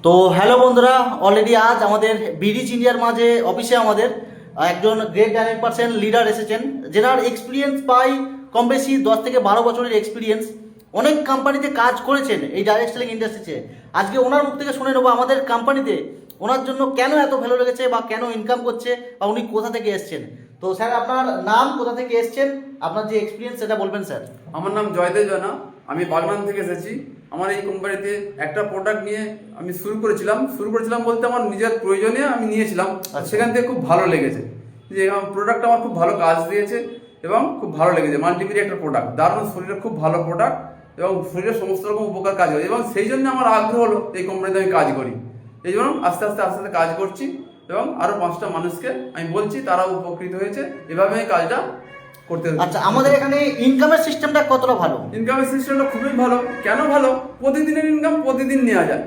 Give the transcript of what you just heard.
তো হ্যালো বন্ধুরা, অলরেডি আজ আমাদের বিডিচ ইন্ডিয়ার মাঝে অফিসে আমাদের একজন গ্রেট ডাইরেক্ট পার্সন লিডার এসেছেন, যেনার এক্সপিরিয়েন্স পাই কম বেশি 10 থেকে 12 বছরের এক্সপিরিয়েন্স। অনেক কোম্পানিতে কাজ করেছেন এই ডাইরেক্ট সেলিং ইন্ডাস্ট্রিতে। আজকে ওনার মুখ থেকে শুনে নেবো আমাদের কোম্পানিতে ওনার জন্য কেন এত ভালো লেগেছে বা কেন ইনকাম করছে বা উনি কোথা থেকে এসছেন। তো স্যার, আপনার নাম, কোথা থেকে এসছেন, আপনার যে এক্সপিরিয়েন্স সেটা বলবেন স্যার। আমার নাম জয়দেব জানা, আমি বাগনান থেকে এসেছি। আমার এই কোম্পানিতে একটা প্রোডাক্ট নিয়ে আমি শুরু করেছিলাম বলতে আমার নিজের প্রয়োজনে আমি নিয়েছিলাম। আচ্ছা। সেখান থেকে খুব ভালো লেগেছে যে প্রোডাক্টটা আমার খুব ভালো কাজ দিয়েছে এবং খুব ভালো লেগেছে। মাল্টিমিডিয়া একটা প্রোডাক্ট, দারুণ, শরীরের খুব ভালো প্রোডাক্ট এবং শরীরের সমস্ত রকম উপকার কাজ করে এবং সেই জন্য আমার আগ্রহ হলো এই কোম্পানিতে আমি কাজ করি। এই জন্য আস্তে আস্তে কাজ করছি এবং আরও 5টা মানুষকে আমি বলছি, তারাও উপকৃত হয়েছে। এভাবে আমি কাজটা করতে। আচ্ছা, আমাদের এখানে ইনকামের সিস্টেমটা কতটা ভালো? ইনকামের সিস্টেমটা খুবই ভালো। কেন ভালো? প্রতিদিনের ইনকাম প্রতিদিন নেওয়া যায়।